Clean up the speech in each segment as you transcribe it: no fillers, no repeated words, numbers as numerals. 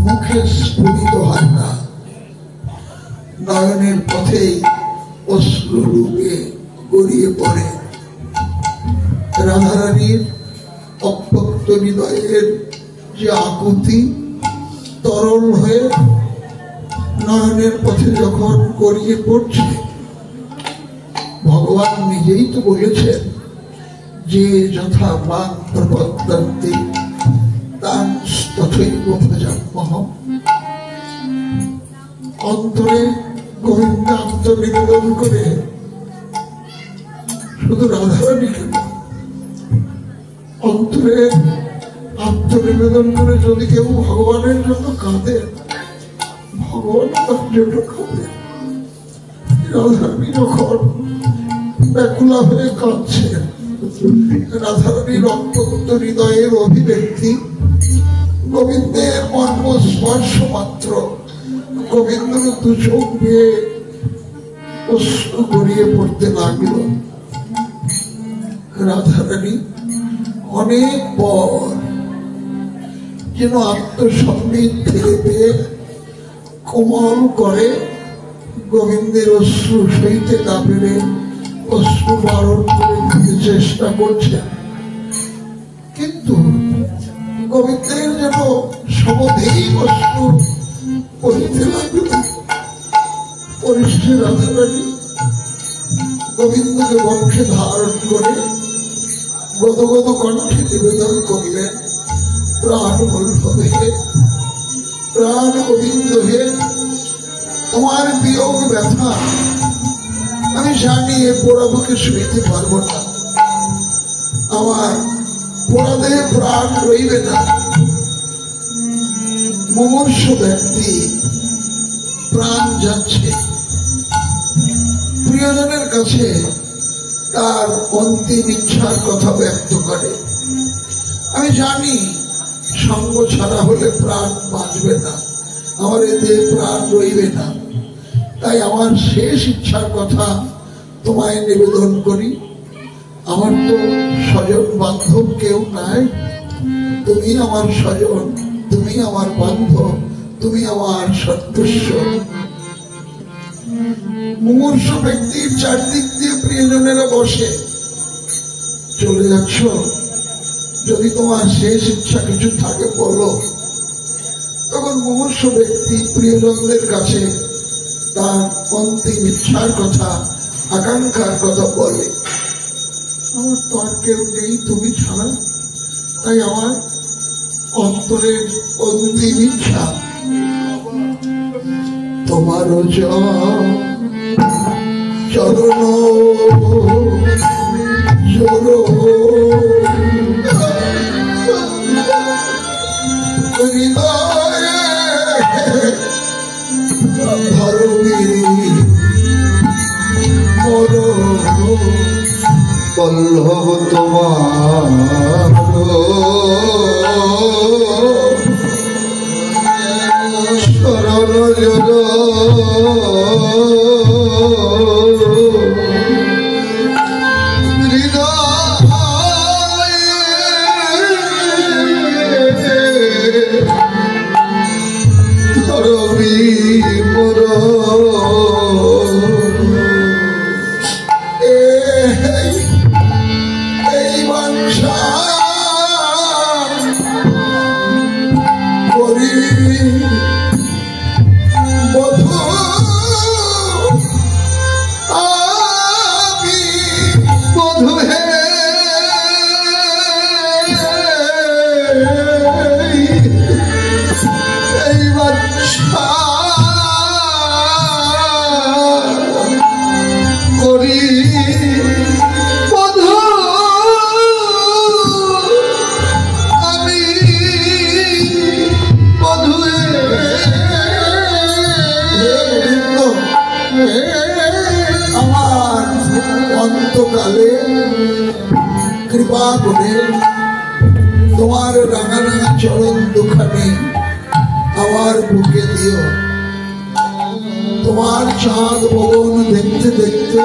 মুখে স্ফুরিত হয় না, নয়নের পথে অশ্রুরূপে গড়িয়ে পড়ে। রাধারানীর অভক্ত হৃদয়ের যে আকুতি তরল হয়ে নয়নের পথে যখন গড়িয়ে পড়ছে, ভগবান নিজেই তো বলেছেন যে যথা মাং প্রপদ্যন্তে তাং তথৈব ভজাম্যহম। অন্তরে গোবিন্দ আত্মনিবেদন করে শুধু রাধারানীকে অন্তরে আত্মনিবেদন করে যদি কেউ ভগবানের জন্য কাঁদে, ভগবান তার জন্য কাঁদে। রাধারানী যখন ব্যাকুলা হয়ে কাঁদছে, রাধারানীর অত্যন্ত হৃদয়ের অভিব্যক্তি, গোবিন্দের মর্ম স্পর্শ মাত্র গোবিন্দের দু চোখ দিয়ে অশ্রু গড়িয়ে পড়তে লাগলো। রাধারানী অনেক পর যেন আত্মসম্বিত থেকে পেয়ে কোমল করে গোবিন্দের অশ্রু সইতে না পেরে অশ্রু বারণ করে দিতে চেষ্টা করছে, কিন্তু গোবিন্দের যেন সমধেই অশ্রু পড়িতে লাগল। পরিষ্ঠে রাধারানী গোবিন্দকে বক্ষে ধারণ করে গদগদ কণ্ঠে নিবেদন করলেন, প্রাণ বল্লভ হে, প্রাণ গোবিন্দ হে, তোমার বিয়োগ ব্যথা আমি জানি, এ পোড়াবুকে শুইতে পারবো না, আমার পোড়া দেহে প্রাণ রইবে না। মুমূর্ষ ব্যক্তি প্রাণ যাচ্ছে, প্রিয়জনের কাছে তার অন্তিম ইচ্ছার কথা ব্যক্ত করে। আমি জানি সঙ্গ ছাড়া হলে প্রাণ বাঁচবে না, আমার এ দেহে প্রাণ রইবে না, তাই আমার শেষ ইচ্ছার কথা তোমায় নিবেদন করি। আমার তো স্বজন বান্ধব কেউ নাই, তুমি আমার স্বজন, তুমি আমার বান্ধব, তুমি আমার সদস্য। মুমূর্ষ ব্যক্তির চারদিক দিয়ে প্রিয়জনেরা বসে, চলে যাচ্ছ, যদি তোমার শেষ ইচ্ছা কিছু থাকে বলো। তখন মুমূর্ষ ব্যক্তি প্রিয়জনদের কাছে তার অন্তিম ইচ্ছার কথা, আকাঙ্ক্ষার কথা বলে। আমার তো আর কেউ নেই তুমি ছাড়া, তাই আমার অন্তরের অন্তিম ইচ্ছা তোমার চরণ জোর ধরবি মর বল্লভ তোমার শরণ জোর কৃপা করে তোমার রাঙা রাঙা চরণ দুখানি আমার বুকে দিও। তোমার চাঁদ বদন দেখতে দেখতে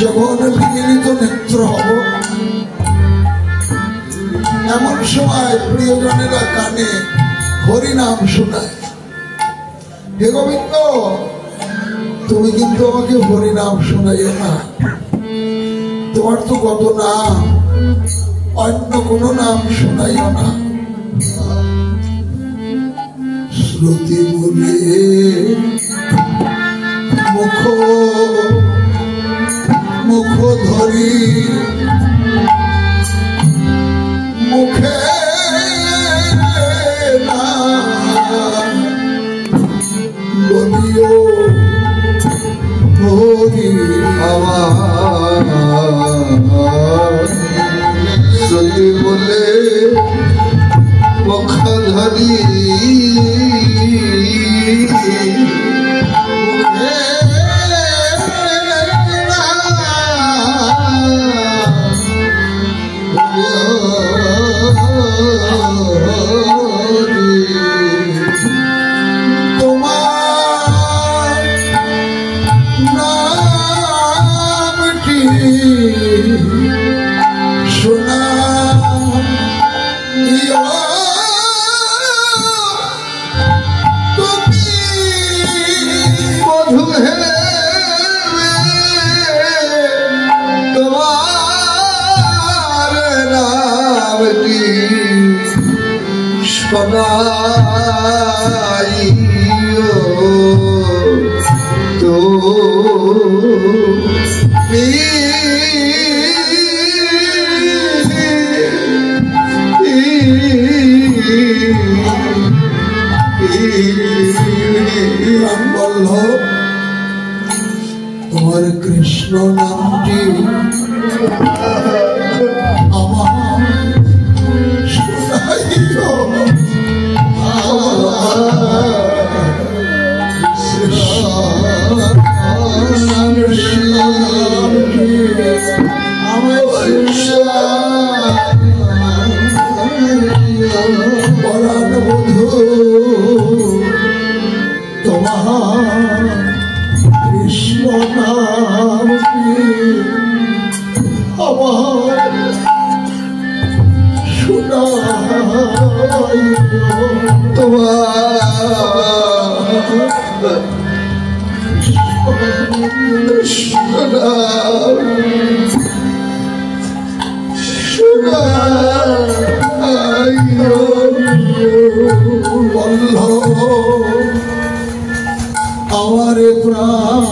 যখন বিগলিত নেত্র হব, এমন সময় প্রিয়জনেরা কানে হরিনাম শোনায়। হে গোবিন্দ, তুমি কিন্তু আমাকে হরিনাম শোনাইও না। তোমার তো কত নাম, অন্য কোন নাম শোনাইও না। শ্রুতি বলে মুখ ধরি মুখে না বলিও হরি আমার। যদি বলে মুখ ধরি শোনাইও তো বল্লভ, তোমার কৃষ্ণ নামটি আমার শোনাইও। পরাণ বধূ তোমার কৃষ্ণ নামটি আমার শোনাইও। তোমার আমার প্রাণ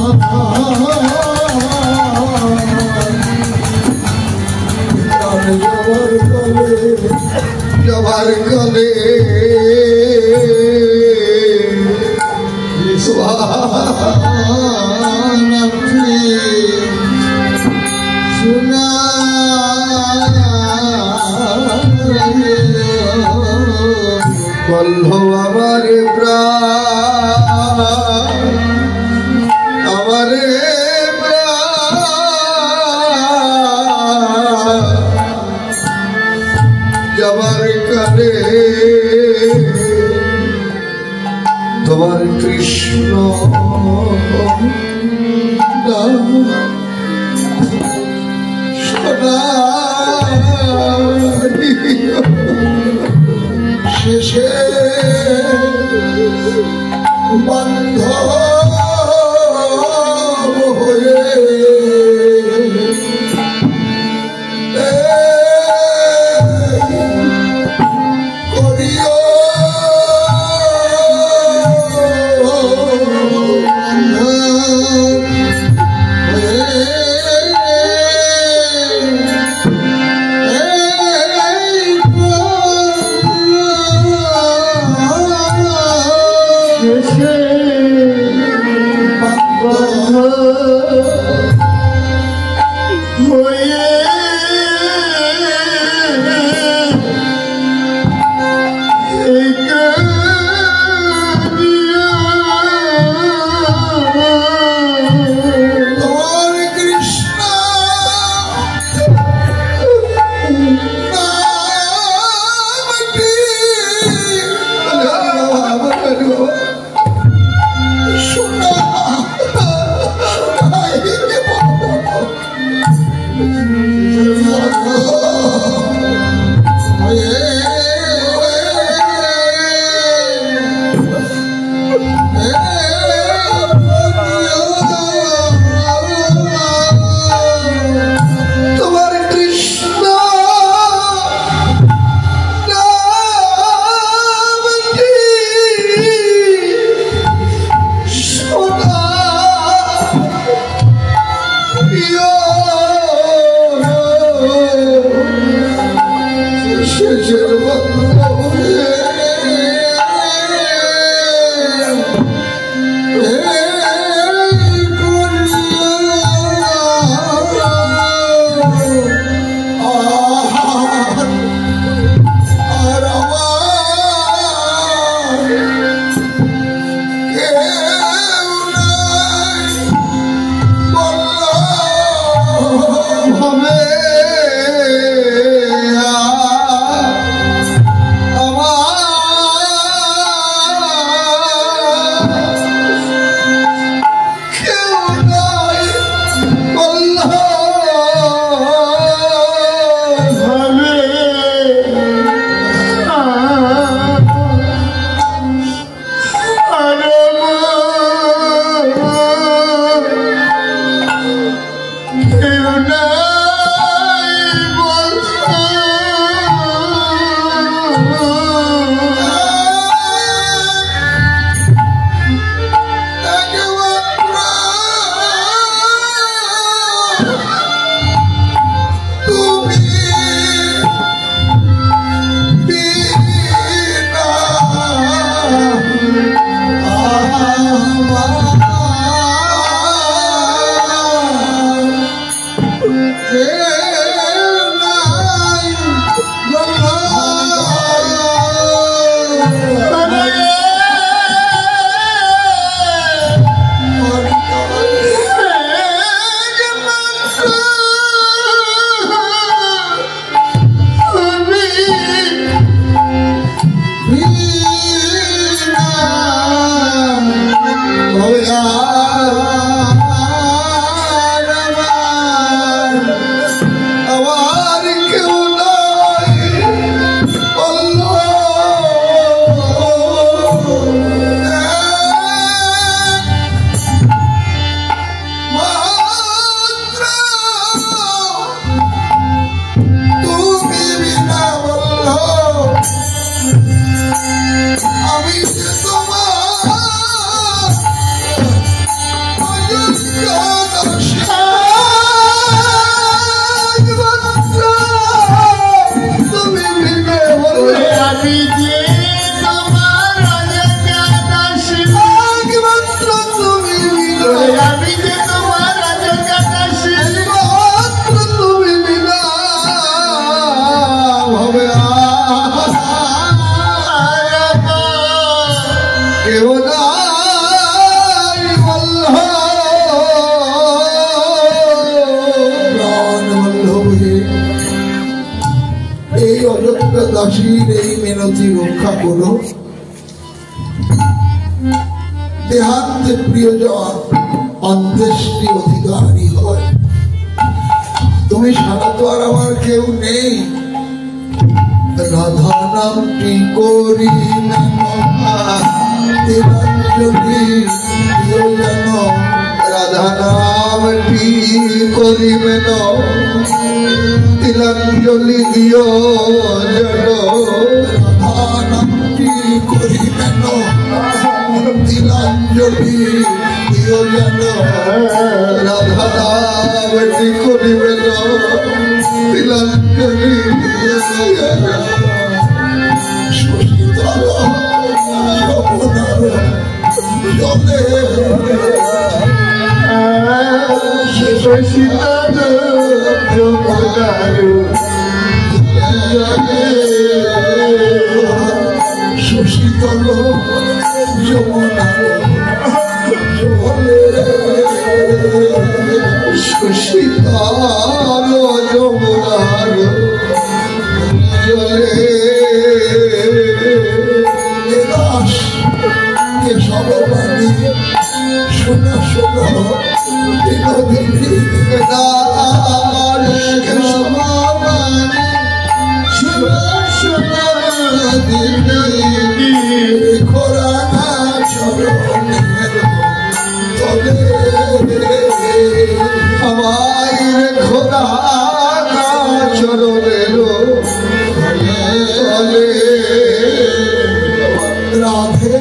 যাবার কালে বল্লভ আমার প্রাণ আমার যাবার কালে তোমার কৃষ্ণ শেষে বন্ধ হয়ে করিও দাসীর এই মিনতি রক্ষা করো। দেহান্তে প্রিয়জন অন্ত্যেষ্টি অধিকারী হয়। তুমি ছাড়া তো আর আমার কেউ নেই। রাধা নামটি করি রাধা নামটি করিবেন তিলাঞ্জলি দিও যেন। রাধা নামটি করিবেন তিলাঞ্জলি দিও যেন। রাধা নামটি করিবেন তিলাঞ্জলি দিও যেন। শশীতল যমুনার জলে শশীতল যমুনার শশীতল যমুনার জলে শশীতল যমুনার জলে দাস কেশব বাণী শোনা শোনা বিনোদিনী দাস কেশব বাণী শোনা শোনা বিনোদিনী খোরা চরণের তলে আমায় খোদা চরণের তলে। রাধে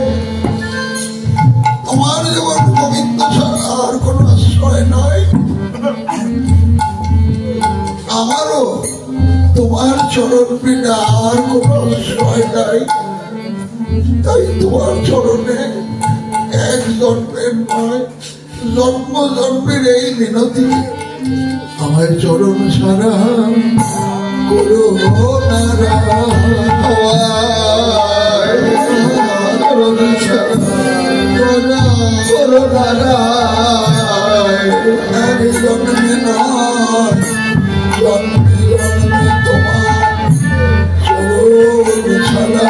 তোমার যেমন গোবিন্দ ছাড়া আর কোন আশ্রয় নয়, আমারও তোমার চরণ বিনা আর কোন আশ্রয় নাই। তাই তোমার চরণে এক জন্মের নয় জন্ম জন্মের এই মিনতি, আমার চরণ ছাড়া করো না। দাঁড়ায় জন্মে নয় জন্মে জন্মে তোমার চরণ ছাড়া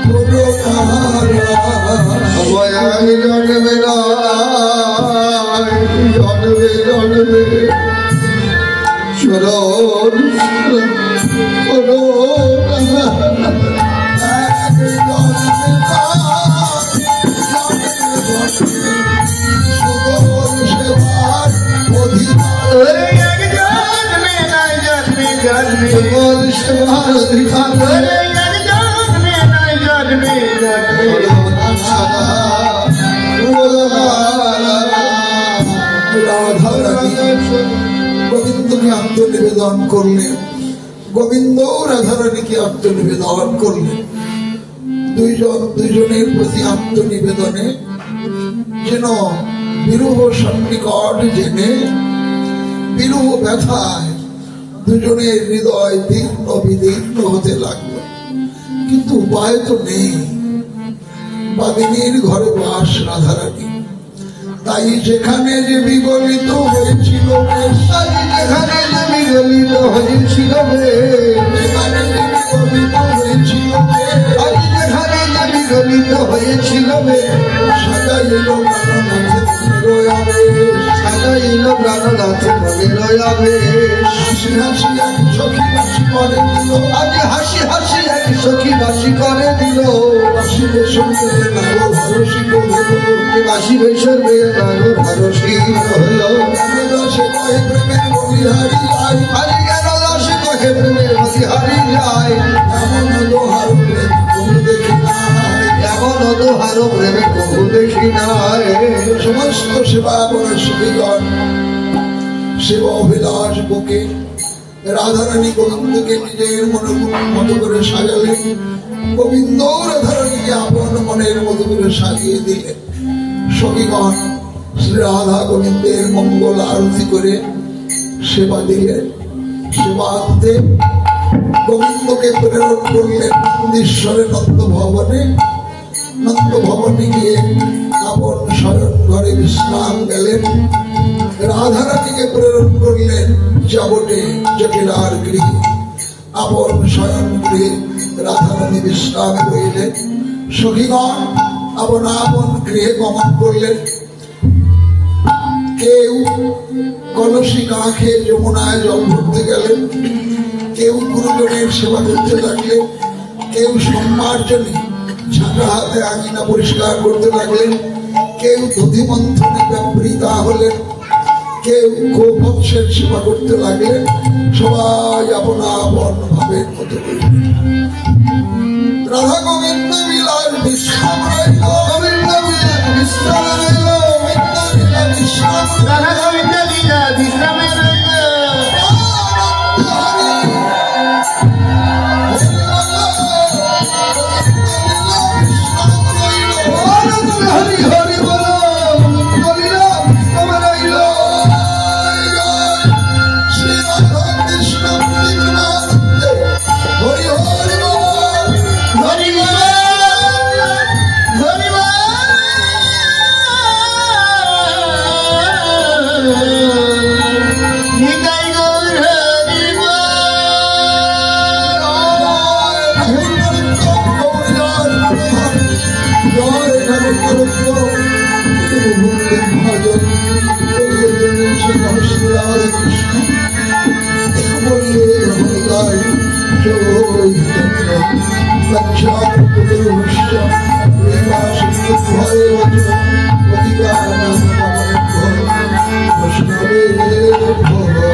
কোনো ভয়ানি জন্মে নয় জন্মে জন্মে চরণ গোবিন্দকে আত্মনিবেদন করলেন গোবিন্দ রাধারানীকে আত্মনিবেদন করলেন দুইজনের প্রতি আত্মনিবেদনে যেন বিরহ সন্নিকট জেনে বিরহ ব্যথায় দুজনের হৃদয় দীর্ণ বিদীর্ণ হতে লাগলো কিন্তু উপায় তো নেই বাদিনীর ঘরে বাস রাধারানী তাই যেখানে যে বিগলিত হয়েছিল যেখানে যে বিগলিত হয়েছিল যেখানে যে বিগলিত হয়েছিল যেখানে যে বিগলিত হয়েছিল সাজাইল সাজাইল প্রাণনাথ মনের আবেশ হাসি হাসি এক সখী বাসি করে দিল আজ হাসি হাসি এক সখী বাসি করে দিল বাসি বেসনে নাগো ভরসিক হলো বাসি বেসনে নাগো ভরসিক হলো সে কয়ে প্রেমের বলিহারি আই আজ কেন দাস কহে প্রেমের বলিহারি যায় এমন দোহার প্রেম কোনো দেখি নাই এমন দোহার প্রেমে কবু দেখি নাই সমস্ত সেবা করে সুখীগণ সেবা অভিলাষ বুকে রাধারানী গোবিন্দকে নিজের মতো করে সাজালেন গোবিন্দ রাধারানীকে আপন মনের মতো করে সাজিয়ে দিলেন সখীগণ শ্রী রাধা গোবিন্দের মঙ্গল আরতি করে সেবা দিলেন সেবান্তে গোবিন্দকে প্রেরণ করলেন নন্দীশ্বরের নন্দ ভবনে গিয়ে আপন শয়ন ঘরে বিশ্রাম গেলেন রাধারানীকে প্রেরণ করলেন যাবটে জটিলার গৃহে আপন শয়ন গৃহে রাধারানী বিশ্রাম রইলেন সখীগণ আপন আপন গৃহে গমন করলেন কেউ কলসি কাঁখে যমুনায় জল ভরতে গেলেন কেউ গুরুজনের সেবা করতে লাগলেন কেউ সম্মার্জনে ঝাঁটা হাতে আঙিনা পরিষ্কার করতে লাগলেন কেউ দধি মন্থনে ব্যাপৃতা হলেন কেউ গোবৎসের সেবা করতে লাগলেন সবাই আপন আপন ভাবের মতো করলেন রাধা গোবিন্দ বিলাস বিশ্রাম রইল গোবিন্দ বিলাস বিশ্রাম রইল গোবিন্দ বিলাস বিশ্রাম রাধা গোবিন্দ লীলা বিশ্রামে রইল হরি হরি বল বলিলা বিশ্রামে রইল শ্রী রাধা কৃষ্ণ প্রেমানন্দে হরি হরি বল হরি বল হরি বল নিতাই গৌর হরি বল Vishnu